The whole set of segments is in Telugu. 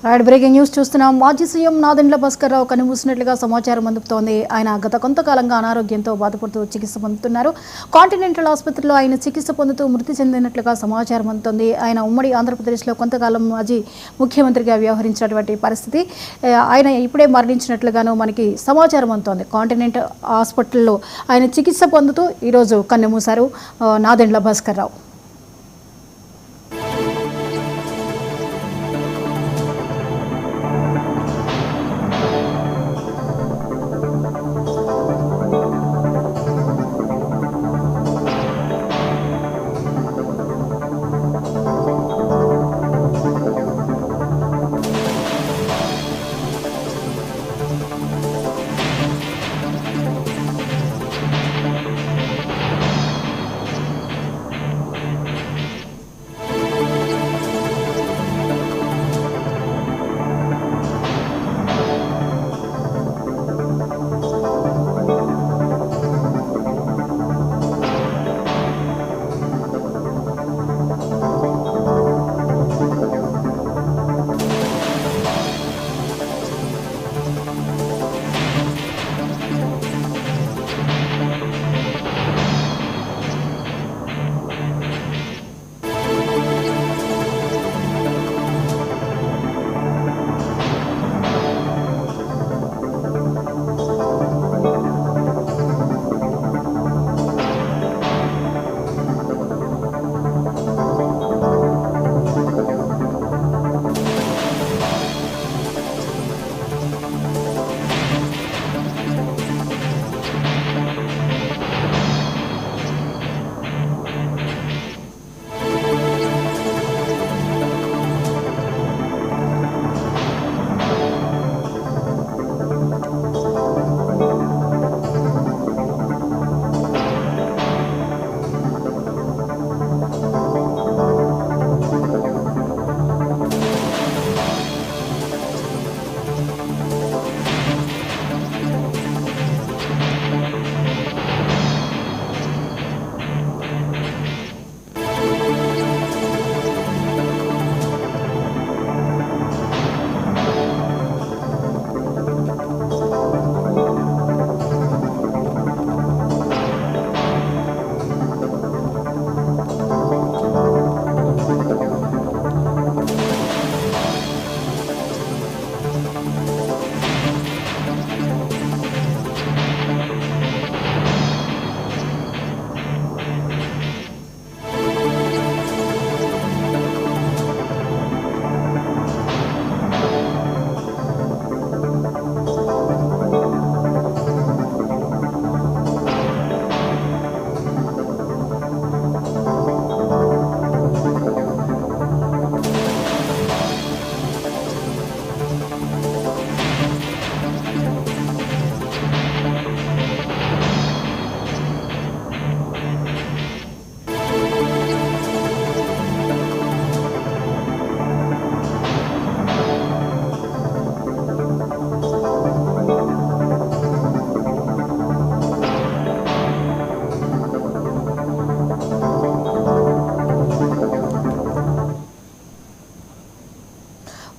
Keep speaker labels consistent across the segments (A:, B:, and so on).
A: రైట్ బ్రేకింగ్ న్యూస్ చూస్తున్నాం. మాజీ సీఎం నాదెండ్ల భాస్కర్ రావు కన్నుమూసినట్లుగా సమాచారం అందుతోంది. ఆయన గత కొంతకాలంగా అనారోగ్యంతో బాధపడుతూ చికిత్స పొందుతున్నారు. కాంటినెంటల్ ఆసుపత్రిలో ఆయన చికిత్స పొందుతూ మృతి చెందినట్లుగా సమాచారం అందుతోంది. ఆయన ఉమ్మడి ఆంధ్రప్రదేశ్లో కొంతకాలం మాజీ ముఖ్యమంత్రిగా వ్యవహరించినటువంటి పరిస్థితి. ఆయన ఇప్పుడే మరణించినట్లుగాను మనకి సమాచారం అందుతోంది. కాంటినెంటల్ హాస్పిటల్లో ఆయన చికిత్స పొందుతూ ఈరోజు కన్నుమూశారు నాదెండ్ల భాస్కర్ రావు.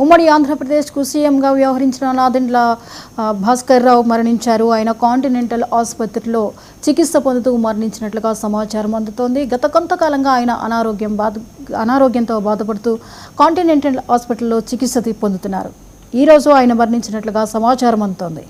A: ఉమ్మడి ఆంధ్రప్రదేశ్కు సీఎంగా వ్యవహరించిన నాదెండ్ల భాస్కర్ రావు మరణించారు. ఆయన కాంటినెంటల్ ఆసుపత్రిలో చికిత్స పొందుతూ మరణించినట్లుగా సమాచారం అందుతోంది. గత కొంతకాలంగా ఆయన అనారోగ్యంతో బాధపడుతూ కాంటినెంటల్ హాస్పిటల్లో చికిత్స పొందుతున్నారు. ఈరోజు ఆయన మరణించినట్లుగా సమాచారం అందుతోంది.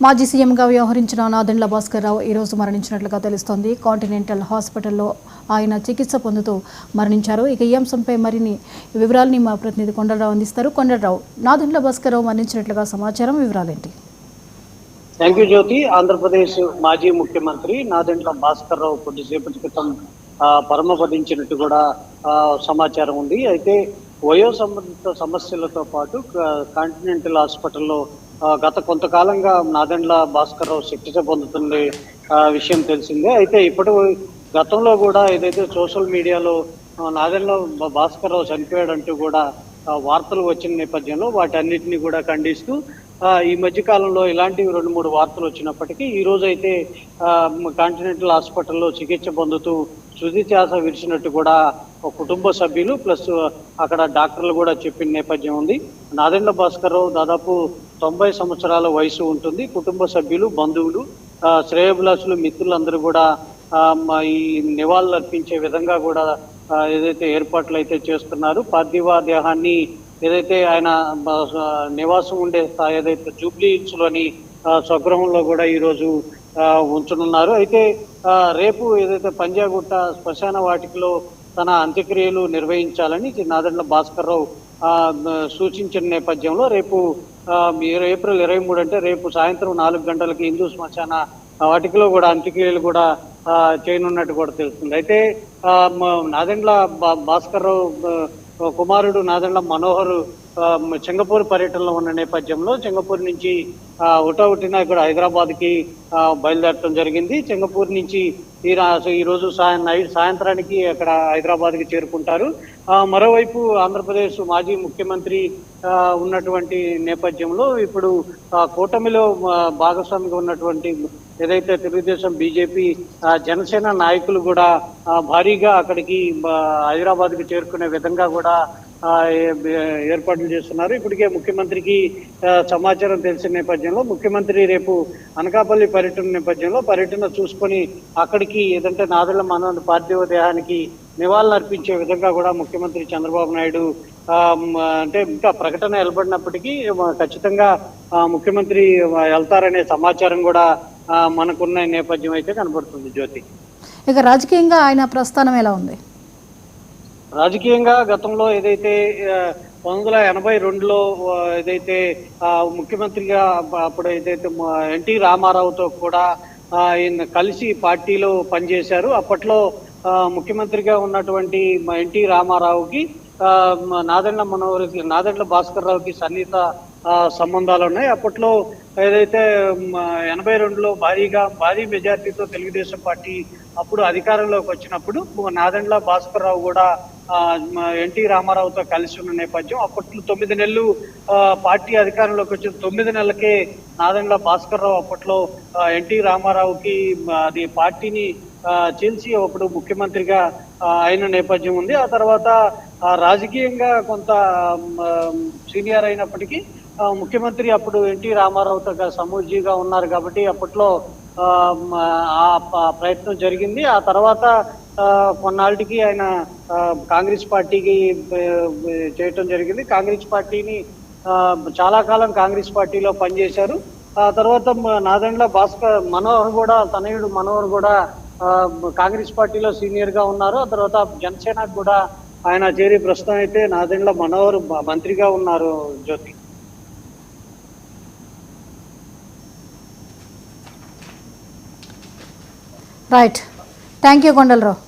A: మాజీ సీఎంగా వ్యవహరించిన నాదెండ్ల భాస్కర్ రావు ఈరోజు మరణించినట్లుగా తెలుస్తోంది. కాంటినెంటల్ హాస్పిటల్లో ఆయన చికిత్స పొందుతూ మరణించారు. ఇక ఈ అంశంపై మరిన్ని వివరాలని మా ప్రతినిధి కొండలరావు అందిస్తారు. కొండలరావు, నాదెండ్ల భాస్కర్ రావు మరణించినట్లుగా సమాచారం, వివరాలేంటి?
B: థ్యాంక్ యూ జ్యోతి. ఆంధ్రప్రదేశ్ మాజీ ముఖ్యమంత్రి నాదెండ్ల భాస్కర్ రావు కొద్దిసేపటి క్రితం పరమపదించినట్టు కూడా సమాచారం ఉంది. అయితే వయో సంబంధిత సమస్యలతో పాటు కాంటినెంటల్ హాస్పిటల్లో గత కొంతకాలంగా నాదెండ్ల భాస్కర్ రావు చికిత్స పొందుతున్న విషయం తెలిసిందే. అయితే గతంలో కూడా ఏదైతే సోషల్ మీడియాలో నాదెండ్ల భాస్కర్ రావు చనిపోయాడంటూ కూడా వార్తలు వచ్చిన నేపథ్యంలో వాటన్నిటిని కూడా ఖండిస్తూ ఈ మధ్య కాలంలో ఇలాంటివి 2-3 వార్తలు వచ్చినప్పటికీ ఈ రోజు అయితే కాంటినెంటల్ హాస్పిటల్లో చికిత్స పొందుతూ తుది శ్వాస విడిచినట్టు కూడా కుటుంబ సభ్యులు ప్లస్ అక్కడ డాక్టర్లు కూడా చెప్పిన నేపథ్యం ఉంది. నాదెండ్ల భాస్కర్ రావు దాదాపు 90 సంవత్సరాల వయసు ఉంటుంది. కుటుంబ సభ్యులు, బంధువులు, శ్రేయోభిలాషులు, మిత్రులందరూ కూడా ఈ నివాళులు అర్పించే విధంగా కూడా ఏదైతే ఏర్పాట్లు అయితే చేస్తున్నారు. పార్థివ దేహాన్ని ఏదైతే ఆయన నివాసం ఉండే ఏదైతే జూబ్లీ హిల్స్ లోని స్వగృహంలో కూడా ఈరోజు ఉంచనున్నారు. అయితే రేపు ఏదైతే పంజాగుట్ట శ్మశాన వాటికలో తన అంత్యక్రియలు నిర్వహించాలని నాదెండ్ల భాస్కర్ రావు సూచించిన నేపథ్యంలో రేపు ఏప్రిల్ 23 అంటే రేపు సాయంత్రం 4 గంటలకి హిందూ శ్మశాన వాటికలో కూడా అంత్యక్రియలు కూడా చేయనున్నట్టు కూడా తెలుస్తుంది. అయితే నాదెండ్ల భాస్కర్ రావు కుమారుడు నాదెండ్ల మనోహర్ సింగపూర్ పర్యటనలో ఉన్న నేపథ్యంలో సింగపూర్ నుంచి హుటాహుటిన ఇక్కడ హైదరాబాద్కి బయలుదేరటం జరిగింది. సింగపూర్ నుంచి ఈరోజు సాయంత్రానికి అక్కడ హైదరాబాద్కి చేరుకుంటారు. మరోవైపు ఆంధ్రప్రదేశ్ మాజీ ముఖ్యమంత్రి ఉన్నటువంటి నేపథ్యంలో ఇప్పుడు కూటమిలో భాగస్వామిగా ఉన్నటువంటి ఏదైతే తెలుగుదేశం, బీజేపీ, జనసేన నాయకులు కూడా భారీగా అక్కడికి హైదరాబాద్కి చేరుకునే విధంగా కూడా ఏర్పాట్లు చేస్తున్నారు. ఇప్పటికే ముఖ్యమంత్రికి సమాచారం తెలిసిన నేపథ్యంలో ముఖ్యమంత్రి రేపు అనకాపల్లి పర్యటన నేపథ్యంలో పర్యటన చూసుకొని అక్కడికి ఏదంటే నాదెండ్ల మనోహర్ పార్థివ దేహానికి నివాళులు అర్పించే విధంగా కూడా ముఖ్యమంత్రి చంద్రబాబు నాయుడు అంటే ఇంకా ప్రకటన వెలువడినప్పటికీ ఖచ్చితంగా ముఖ్యమంత్రి వెళ్తారనే సమాచారం కూడా మనకున్న నేపథ్యం అయితే కనబడుతుంది. జ్యోతి,
A: ఇక రాజకీయంగా ఆయన ప్రస్థానం ఎలా ఉంది?
B: రాజకీయంగా గతంలో ఏదైతే 1982లో ఏదైతే ముఖ్యమంత్రిగా అప్పుడు ఏదైతే ఎన్టీ రామారావుతో కూడా ఆయన కలిసి పార్టీలో పనిచేశారు. అప్పట్లో ముఖ్యమంత్రిగా ఉన్నటువంటి ఎన్టీ రామారావుకి నాదెండ్ల భాస్కర్ రావుకి సన్నిహిత సంబంధాలు ఉన్నాయి. అప్పట్లో ఏదైతే 82లో భారీ మెజార్టీతో తెలుగుదేశం పార్టీ అప్పుడు అధికారంలోకి వచ్చినప్పుడు నాదెండ్ల భాస్కర్ రావు కూడా ఎన్టీ రామారావుతో కలిసి ఉన్న నేపథ్యం. అప్పట్లో 9 నెలలు పార్టీ అధికారంలోకి వచ్చిన 9 నెలలకే నాదెండ్ల భాస్కర్ రావు అప్పట్లో ఎన్టీ రామారావుకి అది పార్టీని చీల్చి అప్పుడు ముఖ్యమంత్రిగా అయిన నేపథ్యం ఉంది. ఆ తర్వాత రాజకీయంగా కొంత సీనియర్ అయినప్పటికీ ముఖ్యమంత్రి అప్పుడు ఎన్టీ రామారావుతో సమూజీగా ఉన్నారు కాబట్టి అప్పట్లో ఆ ప్రయత్నం జరిగింది. ఆ తర్వాత కొన్నాళ్ళకి ఆయన కాంగ్రెస్ పార్టీకి చేయటం జరిగింది. కాంగ్రెస్ పార్టీని చాలా కాలం కాంగ్రెస్ పార్టీలో పనిచేశారు. ఆ తర్వాత నాదెండ్ల మనోహర్ కూడా తనయుడు మనోహర్ కూడా కాంగ్రెస్ పార్టీలో సీనియర్ గా ఉన్నారు. ఆ తర్వాత జనసేనకు కూడా ఆయన చేరి ప్రస్తుతం అయితే నాదెండ్ల మనోహర్ మంత్రిగా ఉన్నారు. జ్యోతి,
A: రైట్, థ్యాంక్ యూ కొండలరావు.